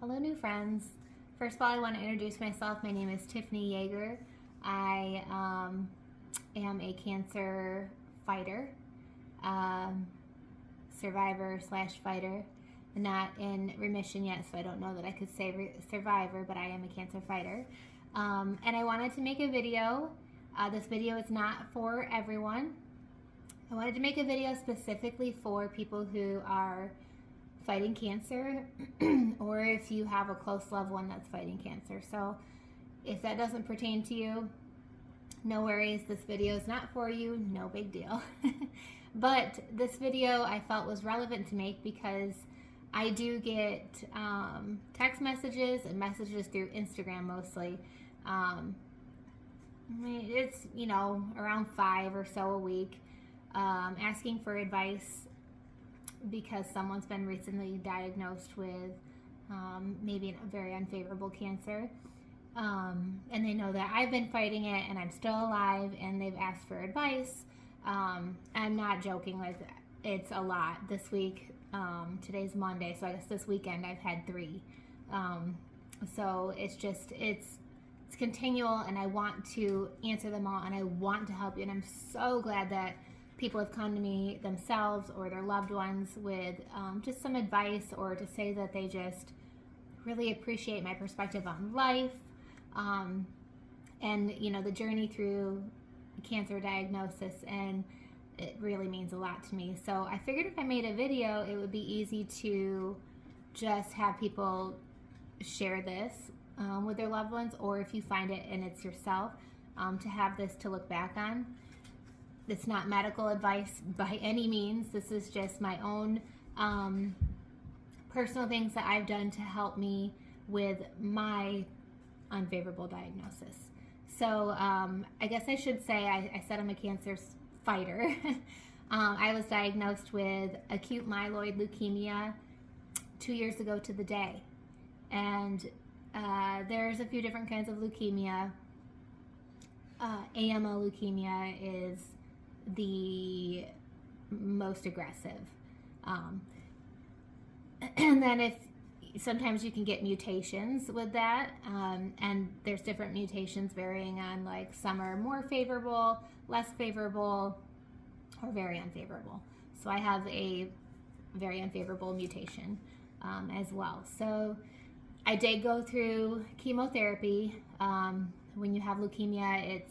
Hello, new friends. First of all, I want to introduce myself. My name is Tiffany Yeager. I am a cancer fighter, survivor slash fighter. Not in remission yet, so I don't know that I could say survivor, but I am a cancer fighter. And I wanted to make a video. This video is not for everyone. I wanted to make a video specifically for people who are fighting cancer or if you have a close loved one that's fighting cancer. So if that doesn't pertain to you, no worries, this video is not for you, no big deal. But this video I felt was relevant to make because I do get text messages and messages through Instagram mostly. It's, around 5 or so a week, asking for advice because someone's been recently diagnosed with maybe a very unfavorable cancer. And they know that I've been fighting it and I'm still alive, and they've asked for advice. I'm not joking, like it's a lot this week. Today's Monday, so I guess this weekend I've had 3. So it's continual, and I want to answer them all, and I want to help you, and I'm so glad that people have come to me themselves or their loved ones with just some advice, or to say that they just really appreciate my perspective on life, and the journey through cancer diagnosis, and it really means a lot to me. So I figured if I made a video, it would be easy to just have people share this with their loved ones, or if you find it and it's yourself, to have this to look back on. It's not medical advice by any means. This is just my own personal things that I've done to help me with my unfavorable diagnosis. So I guess I should say, I said I'm a cancer fighter. I was diagnosed with acute myeloid leukemia 2 years ago to the day. And there's a few different kinds of leukemia. AML leukemia is the most aggressive. And then sometimes you can get mutations with that, and there's different mutations varying on, like, some are more favorable, less favorable, or very unfavorable. So I have a very unfavorable mutation as well. So I did go through chemotherapy. When you have leukemia,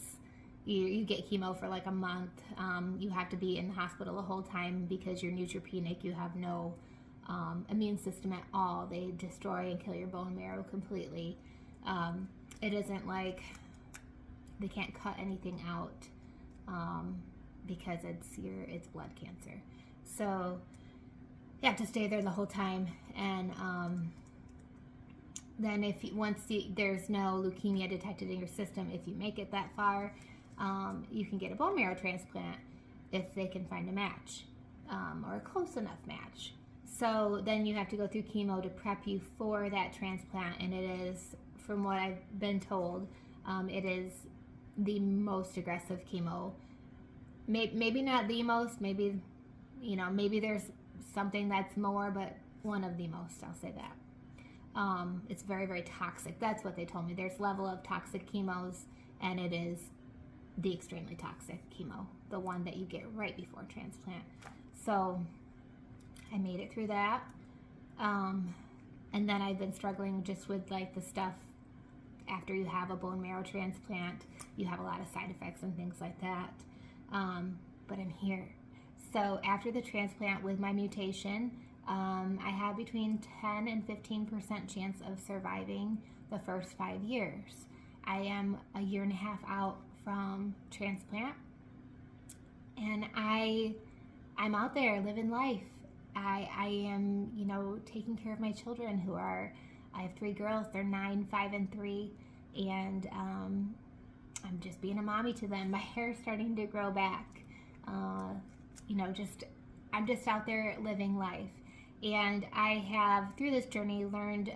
you get chemo for like a month. You have to be in the hospital the whole time because you're neutropenic. You have no immune system at all. They destroy and kill your bone marrow completely. It isn't like they can't cut anything out because it's blood cancer. So you have to stay there the whole time. And then once there's no leukemia detected in your system, if you make it that far, you can get a bone marrow transplant if they can find a match, or a close enough match. So then you have to go through chemo to prep you for that transplant, and it is, from what I've been told, it is the most aggressive chemo. Maybe not the most, maybe there's something that's more, but one of the most, I'll say that. It's very, very toxic. That's what they told me. There's level of toxic chemos, and it is the extremely toxic chemo, the one that you get right before transplant. So I made it through that. And then I've been struggling just with, like, the stuff after you have a bone marrow transplant. You have a lot of side effects and things like that. But I'm here. So after the transplant with my mutation, I had between 10 and 15% chance of surviving the first 5 years. I am a year and a half out from transplant, and I'm out there living life. I am, taking care of my children I have 3 girls. They're 9, 5, and 3, and I'm just being a mommy to them. My hair is starting to grow back. I'm just out there living life. And I have, through this journey, learned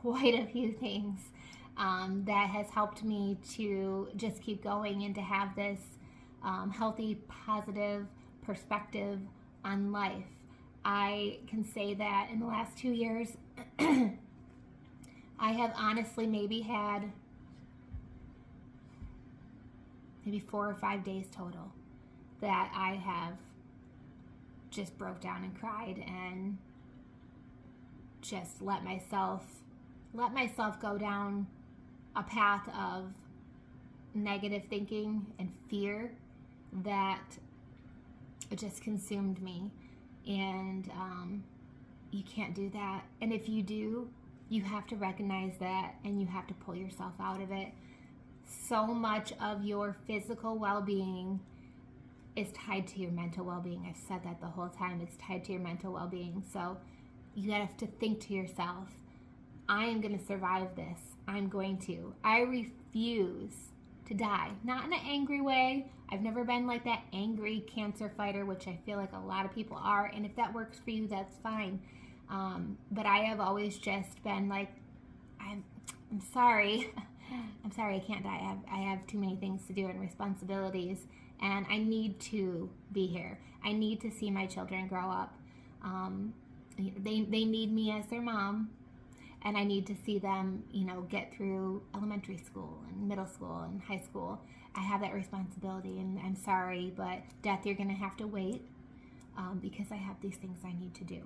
quite a few things that has helped me to just keep going and to have this healthy, positive perspective on life. I can say that in the last 2 years, I have honestly maybe had maybe 4 or 5 days total that I have just broke down and cried and just let myself go down a path of negative thinking and fear that just consumed me. And you can't do that. And if you do, you have to recognize that and you have to pull yourself out of it. So much of your physical well-being is tied to your mental well-being. I've said that the whole time. It's tied to your mental well-being. So you have to think to yourself, I am going to survive this. I'm going to. I refuse to die. Not in an angry way. I've never been like that angry cancer fighter, which I feel like a lot of people are. And if that works for you, that's fine. But I have always just been like, I'm sorry. I'm sorry I can't die. I have too many things to do and responsibilities. And I need to be here. I need to see my children grow up. They need me as their mom. And I need to see them, get through elementary school and middle school and high school. I have that responsibility, and I'm sorry, but Death, you're going to have to wait because I have these things I need to do.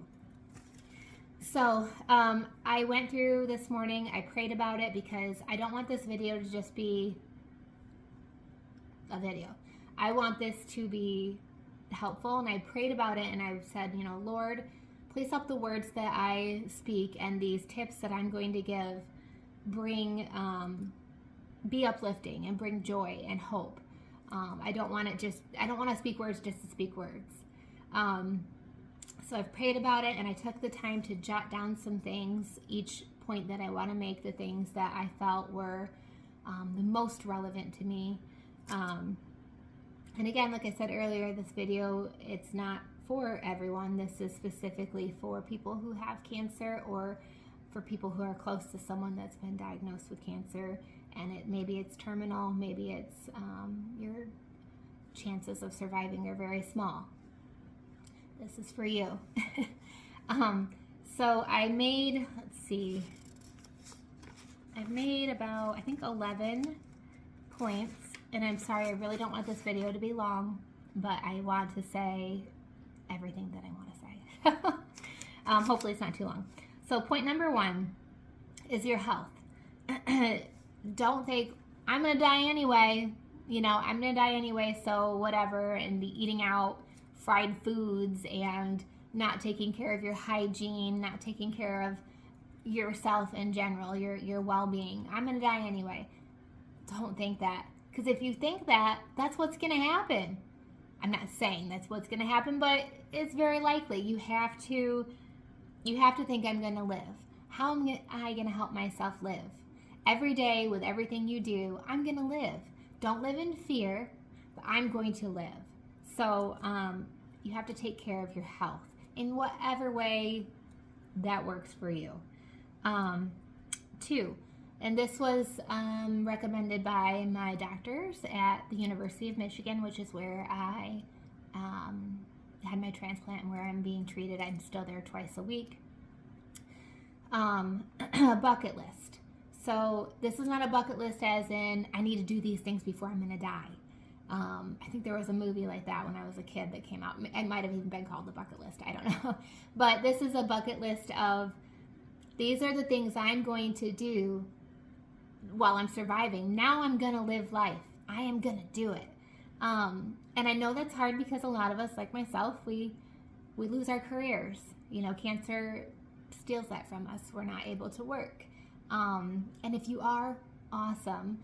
So I went through this morning. I prayed about it because I don't want this video to just be a video. I want this to be helpful, and I prayed about it, and I said, Lord, please help the words that I speak and these tips that I'm going to give be uplifting and bring joy and hope. I don't want to speak words just to speak words. So I've prayed about it, and I took the time to jot down some things, each point that I want to make, the things that I felt were the most relevant to me. And again, like I said earlier, this video, it's not for everyone. This is specifically for people who have cancer or for people who are close to someone that's been diagnosed with cancer, and maybe it's terminal, maybe it's your chances of surviving are very small. This is for you. So I made, about, I think 11 points, and I'm sorry, I really don't want this video to be long, but I want to say everything that I want to say. Hopefully it's not too long. So point number 1 is your health. Don't think, I'm going to die anyway. I'm going to die anyway, so whatever, and be eating out fried foods and not taking care of your hygiene, not taking care of yourself in general, your well-being. I'm going to die anyway. Don't think that. Because if you think that, that's what's going to happen. I'm not saying that's what's going to happen, but it's very likely. You have to think, I'm going to live. How am I going to help myself live? Every day with everything you do, I'm going to live. Don't live in fear, but I'm going to live. So you have to take care of your health in whatever way that works for you. 2, and this was recommended by my doctors at the University of Michigan, which is where I had my transplant and where I'm being treated. I'm still there twice a week. A bucket list. So this is not a bucket list as in I need to do these things before I'm going to die. I think there was a movie like that when I was a kid that came out. It might have even been called The Bucket List. I don't know. But this is a bucket list of these are the things I'm going to do while I'm surviving. Now I'm going to live life. I am going to do it. And I know that's hard because a lot of us, like myself, we lose our careers. Cancer steals that from us. We're not able to work. And if you are, awesome.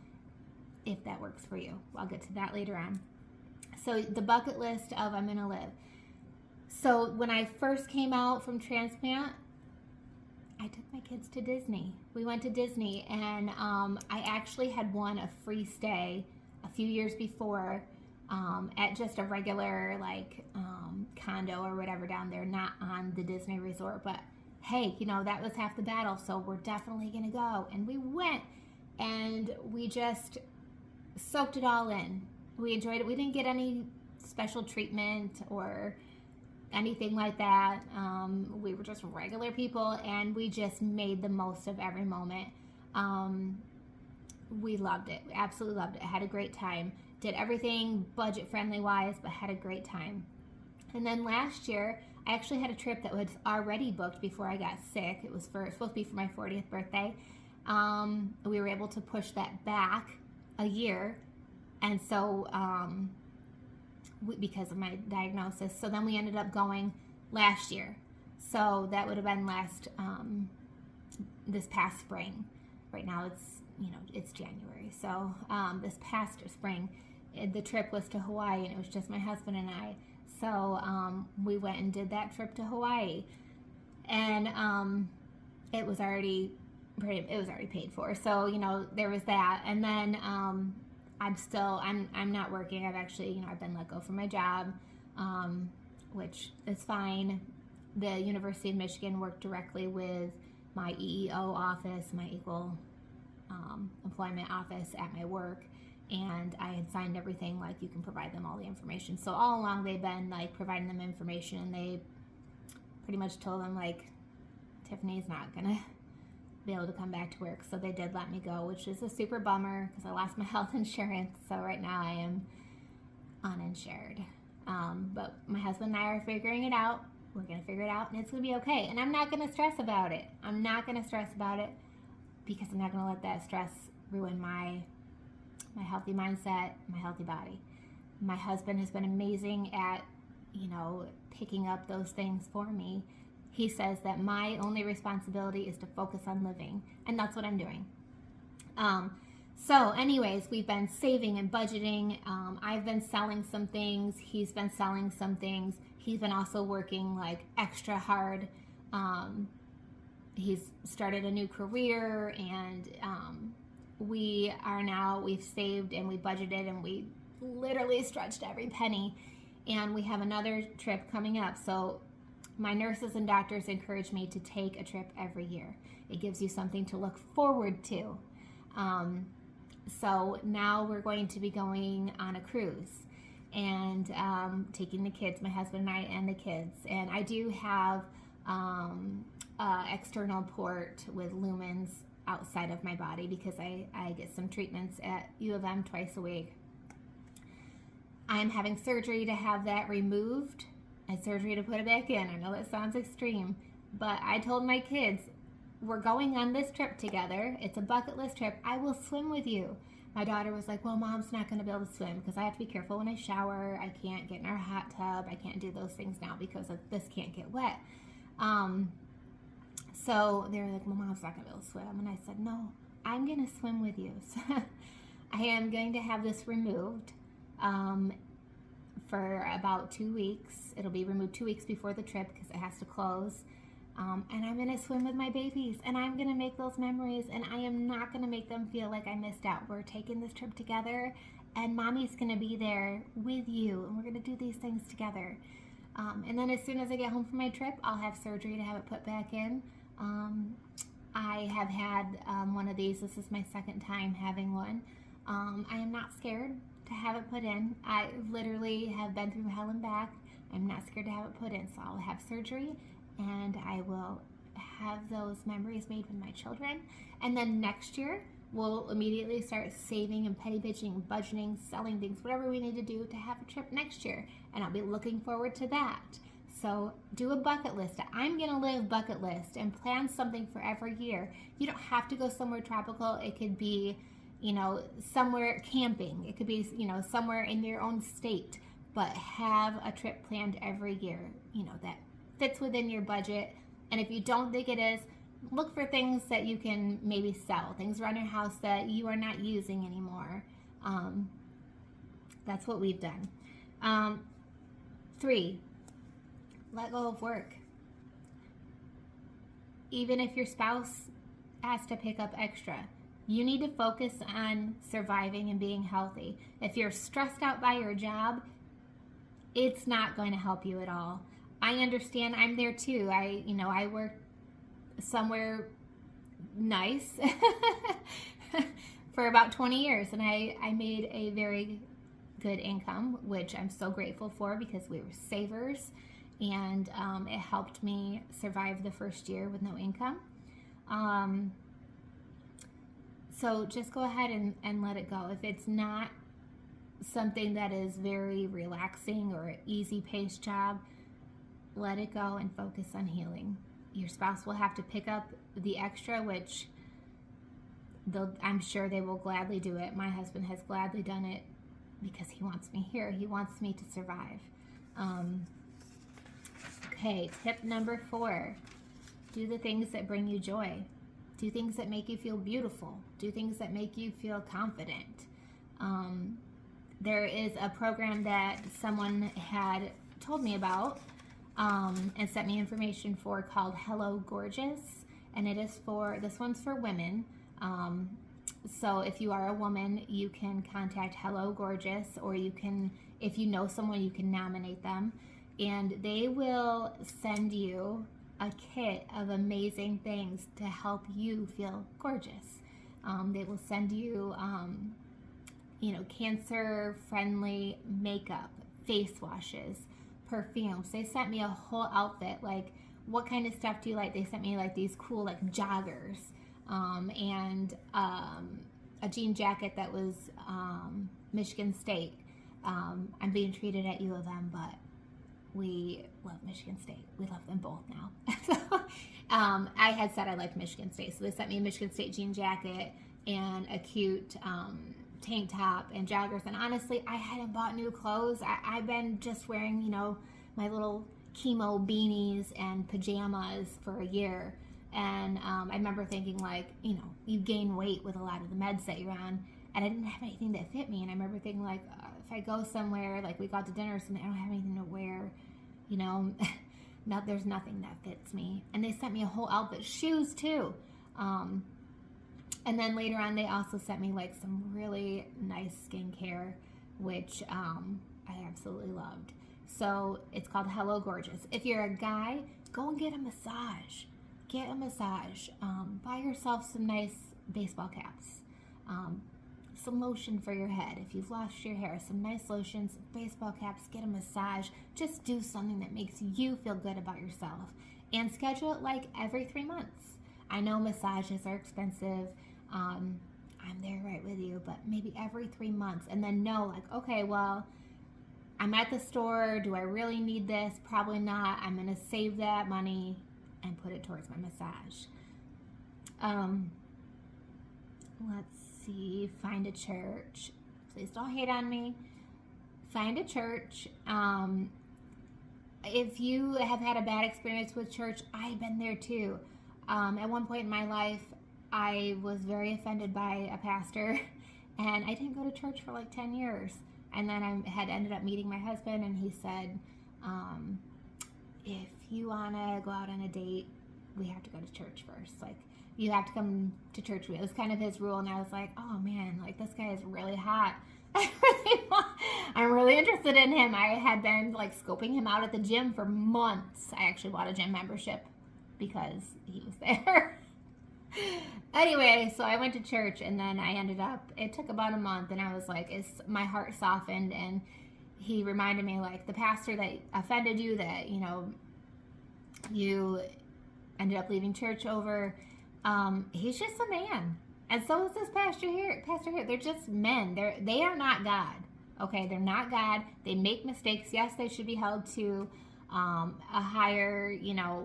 If that works for you. I'll get to that later on. So the bucket list of I'm going to live. So when I first came out from transplant, I took my kids to Disney. We went to Disney, and I actually had won a free stay a few years before at just a regular condo or whatever down there, not on the Disney resort. But hey, that was half the battle, so we're definitely going to go. And we went, and we just soaked it all in. We enjoyed it. We didn't get any special treatment or anything like that. We were just regular people, and we just made the most of every moment. We loved it. We absolutely loved it. I had a great time. Did everything budget friendly wise, but had a great time. And then last year, I actually had a trip that was already booked before I got sick. It was supposed to be for my 40th birthday. We were able to push that back a year, and so because of my diagnosis. So then we ended up going last year. So that would have been this past spring. Right now it's January. So this past spring, the trip was to Hawaii, and it was just my husband and I. So we went and did that trip to Hawaii, and it was already paid for. So there was that, and then I'm not working. I've been let go from my job, which is fine. The University of Michigan worked directly with my EEO office, my equal employment office at my work, and I had signed everything, like you can provide them all the information. So all along they've been like providing them information, and they pretty much told them like Tiffany's not gonna be able to come back to work. So they did let me go, which is a super bummer because I lost my health insurance. So right now I am uninsured. But my husband and I are figuring it out. We're gonna figure it out, and it's gonna be okay. And I'm not gonna stress about it. Because I'm not gonna let that stress ruin my healthy mindset, my healthy body. My husband has been amazing at, picking up those things for me. He says that my only responsibility is to focus on living, and that's what I'm doing. So anyways, we've been saving and budgeting. I've been selling some things. He's been selling some things. He's been also working like extra hard. He's started a new career, and we've saved and we budgeted, and we literally stretched every penny, and we have another trip coming up. So my nurses and doctors encourage me to take a trip every year. It gives you something to look forward to. So now we're going to be going on a cruise, and taking the kids, my husband and I, and the kids. And I do have external port with lumens outside of my body because I get some treatments at U of M twice a week. I'm having surgery to have that removed and surgery to put it back in. I know that sounds extreme, but I told my kids, we're going on this trip together. It's a bucket list trip. I will swim with you. My daughter was like, well, Mom's not going to be able to swim because I have to be careful when I shower. I can't get in our hot tub. I can't do those things now because this can't get wet. So they were like, well, Mom's not going to be able to swim. And I said, no, I'm going to swim with you. So I am going to have this removed for about 2 weeks. It'll be removed 2 weeks before the trip because it has to close. And I'm going to swim with my babies, and I'm going to make those memories, and I am not going to make them feel like I missed out. We're taking this trip together, and Mommy's going to be there with you, and we're going to do these things together. And then as soon as I get home from my trip, I'll have surgery to have it put back in. I have had one of these. This is my second time having one. I am not scared to have it put in. I literally have been through hell and back. I'm not scared to have it put in, so I'll have surgery, and I will have those memories made with my children. And then next year, we'll immediately start saving and petty bitching, budgeting, selling things, whatever we need to do to have a trip next year. And I'll be looking forward to that. So do a bucket list. I'm going to live bucket list and plan something for every year. You don't have to go somewhere tropical. It could be, somewhere camping. It could be, somewhere in your own state. But have a trip planned every year, that fits within your budget. And if you don't think it is, look for things that you can maybe sell, things around your house that you are not using anymore. That's what we've done. 3, let go of work. Even if your spouse has to pick up extra, you need to focus on surviving and being healthy. If you're stressed out by your job, it's not going to help you at all. I understand. I'm there too. I work somewhere nice for about 20 years, and I made a very good income, which I'm so grateful for because we were savers, and it helped me survive the first year with no income. So just go ahead and let it go. If it's not something that is very relaxing or an easy paced job, let it go and focus on healing. Your spouse will have to pick up the extra, which I'm sure they will gladly do it. My husband has gladly done it because he wants me here. He wants me to survive. Okay, tip number 4. Do the things that bring you joy. Do things that make you feel beautiful. Do things that make you feel confident. There is a program that someone had told me about and sent me information for called Hello Gorgeous. And this one's for women. So if you are a woman, you can contact Hello Gorgeous, or you can, if you know someone, you can nominate them. And they will send you a kit of amazing things to help you feel gorgeous. They will send you, cancer-friendly makeup, face washes, perfumes. They sent me a whole outfit. Like, what kind of stuff do you like? They sent me like these cool like joggers, and a jean jacket that was Michigan State. I'm being treated at U of M, but we love Michigan State. We love them both now. So, I had said I liked Michigan State, so they sent me a Michigan State jean jacket and a cute tank top and joggers. And honestly, I hadn't bought new clothes. I've been just wearing, my little chemo beanies and pajamas for a year. And I remember thinking, like, you gain weight with a lot of the meds that you're on, and I didn't have anything that fit me. And I remember thinking, like, if I go somewhere, like we got to dinner or something, I don't have anything to wear, there's nothing that fits me. And they sent me a whole outfit, shoes too. And then later on, they also sent me like some really nice skincare, which I absolutely loved. So it's called Hello Gorgeous. If you're a guy, go and get a massage. Get a massage. Buy yourself some nice baseball caps. Some lotion for your head. If you've lost your hair, some nice lotions, baseball caps, get a massage. Just do something that makes you feel good about yourself. And schedule it like every 3 months. I know massages are expensive. I'm there right with you, but maybe every 3 months. And then know, like, okay, well, I'm at the store. Do I really need this? Probably not. I'm going to save that money and put it towards my massage. Let's see. Find a church. Please don't hate on me. Find a church. If you have had a bad experience with church, I've been there too. At one point in my life, I was very offended by a pastor, and I didn't go to church for like 10 years. And then I had ended up meeting my husband, and he said, if you want to go out on a date, we have to go to church first. Like, you have to come to church. It was kind of his rule, and I was like, oh man, like, this guy is really hot. I'm really interested in him. I had been like scoping him out at the gym for months. I actually bought a gym membership because he was there. Anyway, so I went to church, and then I ended up, it took about a month, and I was like, my heart softened, and he reminded me, like, the pastor that offended you, that, you ended up leaving church over, he's just a man. And so is this pastor here. They're just men. They are not God. Okay, they're not God. They make mistakes. Yes, they should be held to a higher,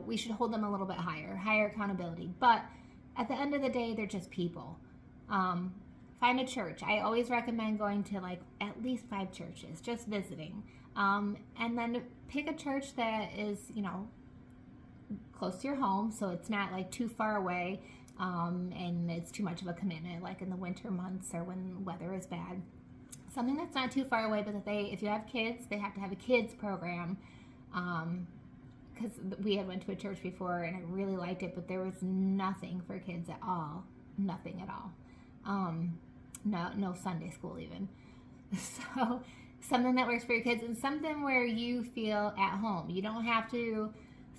we should hold them a little bit higher accountability. But at the end of the day, they're just people. Find a church. I always recommend going to like at least 5 churches, just visiting. And then pick a church that is, close to your home, so it's not like too far away, and it's too much of a commitment, like in the winter months or when weather is bad. Something that's not too far away, but if you have kids, they have to have a kids program. Because we had went to a church before and I really liked it, but there was nothing for kids at all. Nothing at all. No Sunday school even. So something that works for your kids, and something where you feel at home. You don't have to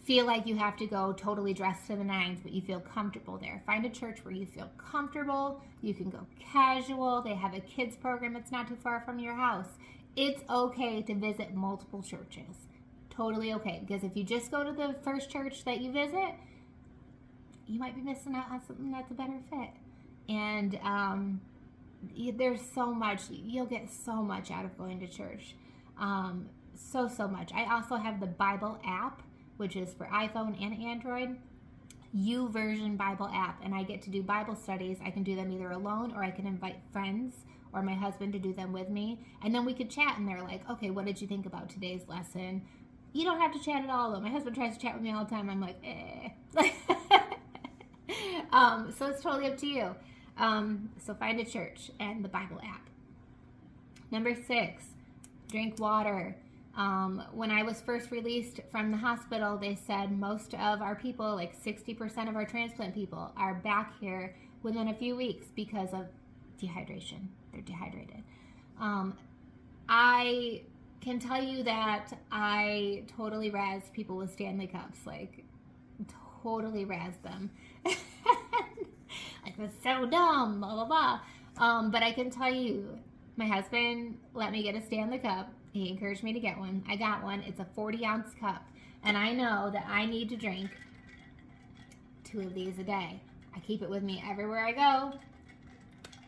feel like you have to go totally dressed to the nines, but you feel comfortable there. Find a church where you feel comfortable. You can go casual. They have a kids program. It's not too far from your house. It's okay to visit multiple churches. Totally okay, because if you just go to the first church that you visit, you might be missing out on something that's a better fit. And there's so much, you'll get so much out of going to church. So much. I also have the Bible app, which is for iPhone and Android. YouVersion Bible app, and I get to do Bible studies. I can do them either alone, or I can invite friends or my husband to do them with me, and then we could chat, and they're like, okay, what did you think about today's lesson? You don't have to chat at all, though. My husband tries to chat with me all the time. I'm like, so it's totally up to you. So find a church and the Bible app. Number 6, drink water. When I was first released from the hospital, they said most of our people, like 60% of our transplant people, are back here within a few weeks because of dehydration. They're dehydrated. I can tell you that I totally razzed people with Stanley Cups, like totally razzed them. Like, that's so dumb, blah, blah, blah. But I can tell you, my husband let me get a Stanley Cup. He encouraged me to get one. I got one. It's a 40-ounce cup. And I know that I need to drink 2 of these a day. I keep it with me everywhere I go.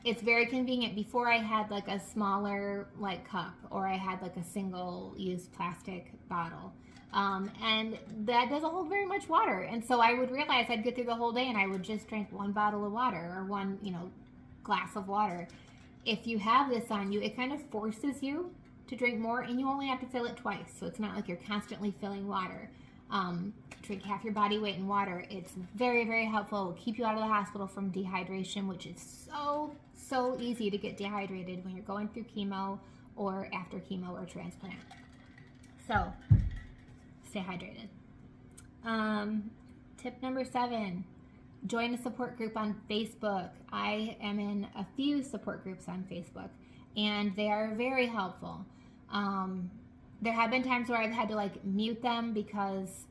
It's very convenient. Before I had like a smaller like cup, or I had like a single-use plastic bottle. And that doesn't hold very much water. And so I would realize I'd get through the whole day and I would just drink 1 bottle of water, or 1, glass of water. If you have this on you, it kind of forces you to drink more, and you only have to fill it twice, so it's not like you're constantly filling water. Drink half your body weight in water. It's very, very helpful. It will keep you out of the hospital from dehydration, which is so easy to get dehydrated when you're going through chemo or after chemo or transplant. So stay hydrated. Tip number 7, join a support group on Facebook. I am in a few support groups on Facebook, and they are very helpful. There have been times where I've had to like mute them because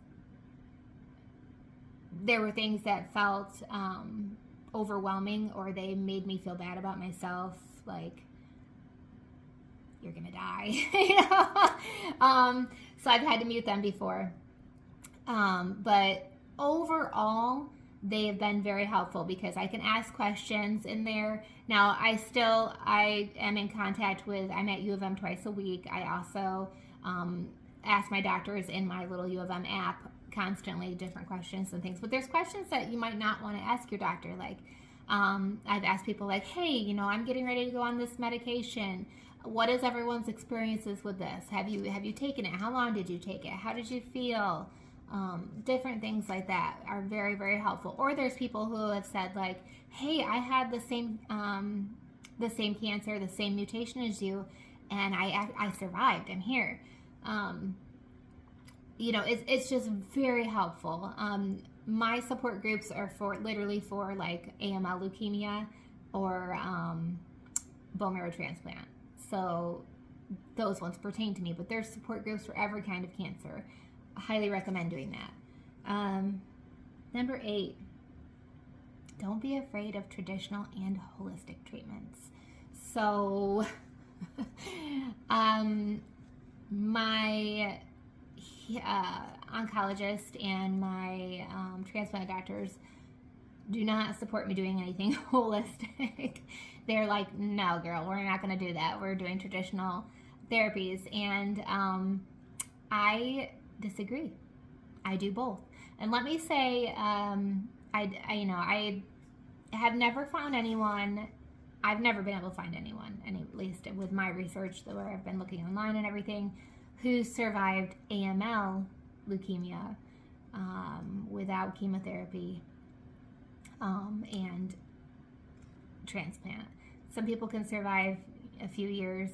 there were things that felt overwhelming, or they made me feel bad about myself, like, you're gonna die. So I've had to mute them before, but overall they have been very helpful because I can ask questions in there. Now, I am in contact with, I'm at U of M twice a week. I also ask my doctors in my little U of M app constantly different questions and things. But there's questions that you might not want to ask your doctor. Like, I've asked people like, hey, I'm getting ready to go on this medication. What is everyone's experiences with this? Have you taken it? How long did you take it? How did you feel? Different things like that are very, very helpful. Or there's people who have said like, hey, I had the same cancer, the same mutation as you, and I survived. I'm here. It's just very helpful. My support groups are literally for like AML leukemia or bone marrow transplant. So those ones pertain to me, but there's support groups for every kind of cancer. I highly recommend doing that. Number 8, don't be afraid of traditional and holistic treatments. So my oncologist and my transplant doctors do not support me doing anything holistic. They're like, no, girl, we're not going to do that. We're doing traditional therapies. And I disagree. I do both. And let me say, I have never found anyone, I've never been able to find anyone, and at least with my research where I've been looking online and everything, who survived AML leukemia without chemotherapy and transplant. Some people can survive a few years.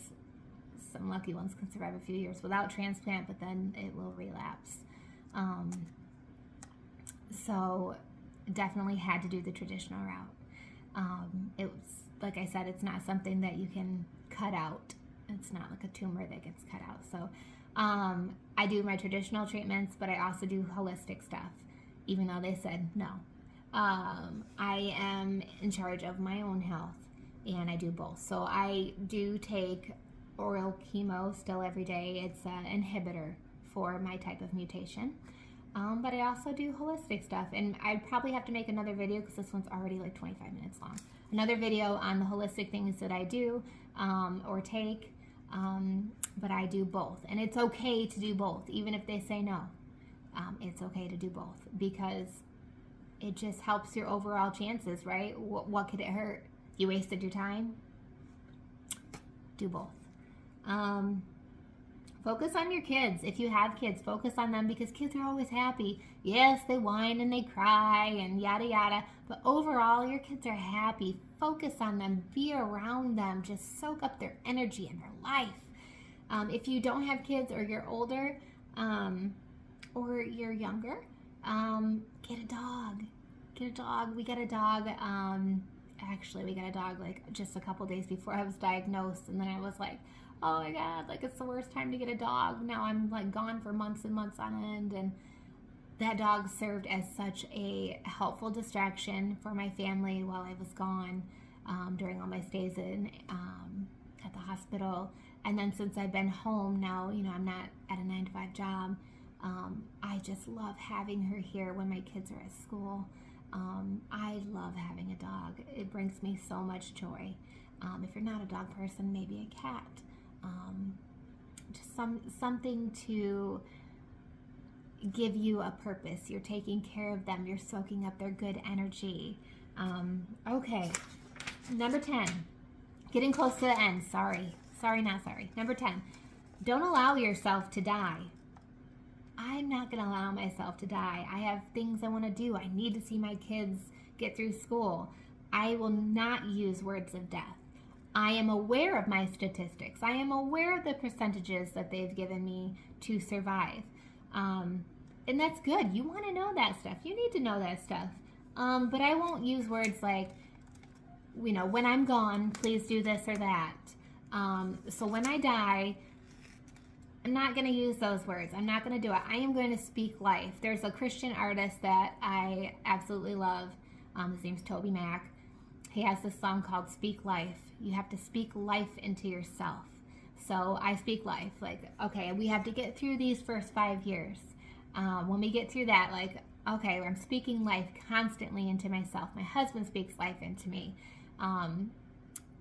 Some lucky ones can survive a few years without transplant, but then it will relapse. So definitely had to do the traditional route. It was, like I said, it's not something that you can cut out. It's not like a tumor that gets cut out. So I do my traditional treatments, but I also do holistic stuff, even though they said no. I am in charge of my own health, and I do both. So I do take oral chemo still every day. It's an inhibitor for my type of mutation. But I also do holistic stuff, and I probably have to make another video because this one's already like 25 minutes long. Another video on the holistic things that I do or take, but I do both. And it's okay to do both, even if they say no. It's okay to do both because it just helps your overall chances, right? What could it hurt? You wasted your time? Do both. Focus on your kids. If you have kids, focus on them because kids are always happy. Yes, they whine and they cry and yada yada, but overall your kids are happy. Focus on them. Be around them. Just soak up their energy and their life. If you don't have kids or you're older or you're younger, get a dog. Get a dog. We got a dog. Actually, we got a dog like just a couple days before I was diagnosed, and then I was like, oh my God, like it's the worst time to get a dog. Now I'm like gone for months and months on end, and that dog served as such a helpful distraction for my family while I was gone during all my stays at the hospital. And then since I've been home now, I'm not at a 9-to-5 job. I just love having her here when my kids are at school. I love having a dog. It brings me so much joy. If you're not a dog person, maybe a cat. Just something to give you a purpose. You're taking care of them. You're soaking up their good energy. Okay. Number 10. Getting close to the end. Sorry, not sorry. Number 10. Don't allow yourself to die. I'm not going to allow myself to die. I have things I want to do. I need to see my kids get through school. I will not use words of death. I am aware of my statistics. I am aware of the percentages that they've given me to survive. And that's good. You want to know that stuff. You need to know that stuff. But I won't use words like, when I'm gone, please do this or that. So when I die, I'm not going to use those words. I'm not going to do it. I am going to speak life. There's a Christian artist that I absolutely love. His name's Toby Mac. He has this song called Speak Life. You have to speak life into yourself. So I speak life. Like, okay, we have to get through these first 5 years. When we get through that, like, okay, I'm speaking life constantly into myself. My husband speaks life into me.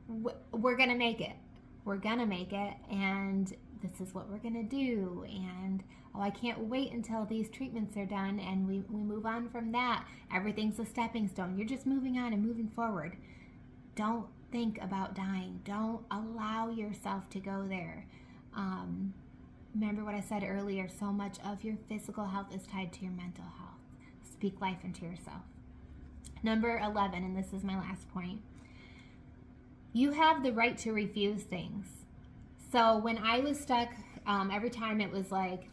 We're going to make it. We're going to make it. And this is what we're going to do. And, oh, I can't wait until these treatments are done and we move on from that. Everything's a stepping stone. You're just moving on and moving forward. Don't think about dying. Don't allow yourself to go there. Remember what I said earlier, so much of your physical health is tied to your mental health. Speak life into yourself. Number 11, and this is my last point. You have the right to refuse things. So when I was stuck, every time it was like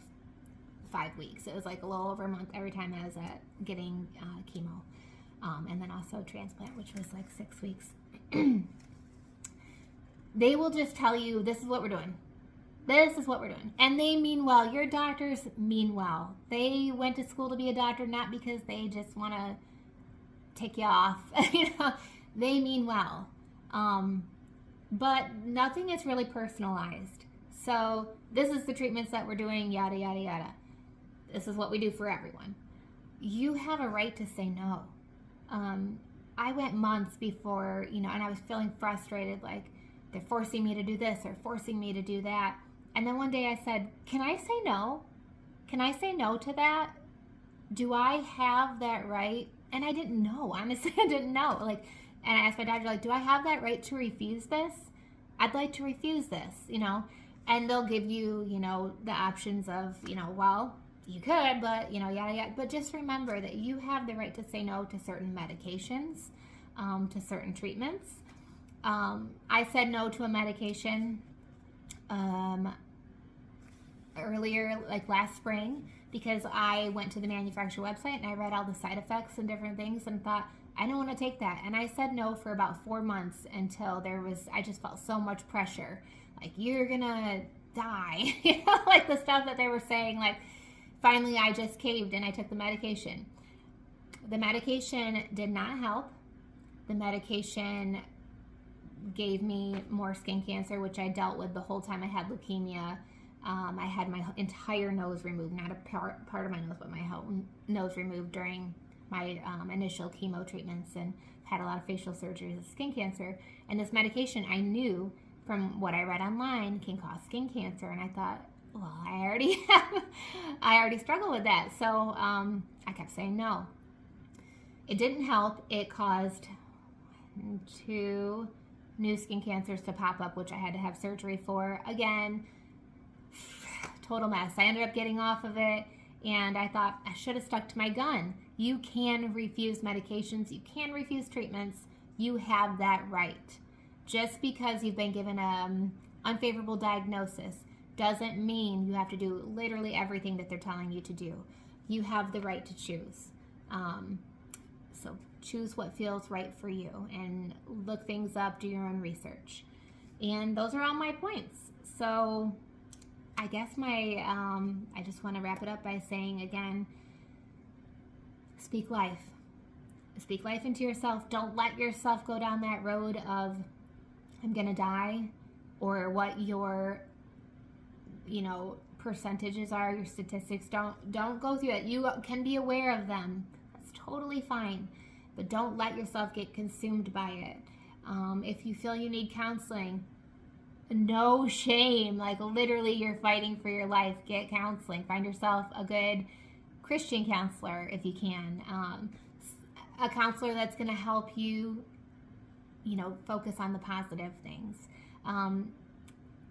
5 weeks. It was like a little over a month every time I was getting chemo. And then also transplant, which was like 6 weeks. They will just tell you, this is what we're doing. This is what we're doing. And they mean well. Your doctors mean well. They went to school to be a doctor, not because they just want to take you off. They mean well. But nothing is really personalized. So this is the treatments that we're doing, yada, yada, yada. This is what we do for everyone. You have a right to say no. I went months before, and I was feeling frustrated, like they're forcing me to do this or forcing me to do that. And then one day I said, can I say no? Can I say no to that? Do I have that right? And I didn't know. Honestly, I didn't know. And I asked my doctor, do I have that right to refuse this? I'd like to refuse this, And they'll give you, the options of, well, you could, but, yada, yada. But just remember that you have the right to say no to certain medications, to certain treatments. I said no to a medication earlier, like last spring, because I went to the manufacturer website and I read all the side effects and different things and thought, I don't want to take that. And I said no for about 4 months until I just felt so much pressure. Like, you're going to die. Like the stuff that they were saying. Finally, I just caved and I took the medication. The medication did not help. The medication gave me more skin cancer, which I dealt with the whole time I had leukemia. I had my entire nose removed, not a part of my nose, but my whole nose removed during my initial chemo treatments, and had a lot of facial surgeries of skin cancer. And this medication, I knew from what I read online, can cause skin cancer. And I thought, well, I already struggle with that. So I kept saying no. It didn't help. It caused 2 new skin cancers to pop up, which I had to have surgery for. Again, total mess. I ended up getting off of it, and I thought I should have stuck to my gun. You can refuse medications. You can refuse treatments. You have that right. Just because you've been given an unfavorable diagnosis doesn't mean you have to do literally everything that they're telling you to do. You have the right to choose. So choose what feels right for you, and look things up, do your own research. And those are all my points. So I guess I just want to wrap it up by saying again, speak life. Speak life into yourself. Don't let yourself go down that road of I'm gonna die, or what your percentages are, your statistics. Don't go through it. You can be aware of them. That's totally fine. But don't let yourself get consumed by it. If you feel you need counseling, no shame. Like literally you're fighting for your life. Get counseling. Find yourself a good Christian counselor if you can. A counselor that's going to help you, focus on the positive things.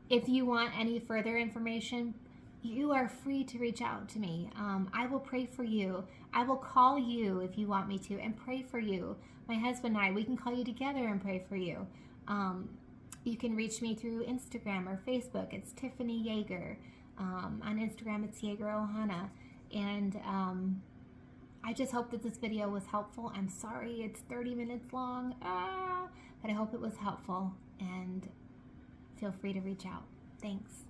If you want any further information, you are free to reach out to me. I will pray for you. I will call you if you want me to and pray for you. My husband and I, we can call you together and pray for you. You can reach me through Instagram or Facebook. It's Tiffany Yeager. On Instagram, it's Yeager Ohana. And I just hope that this video was helpful. I'm sorry it's 30 minutes long, but I hope it was helpful. And feel free to reach out. Thanks.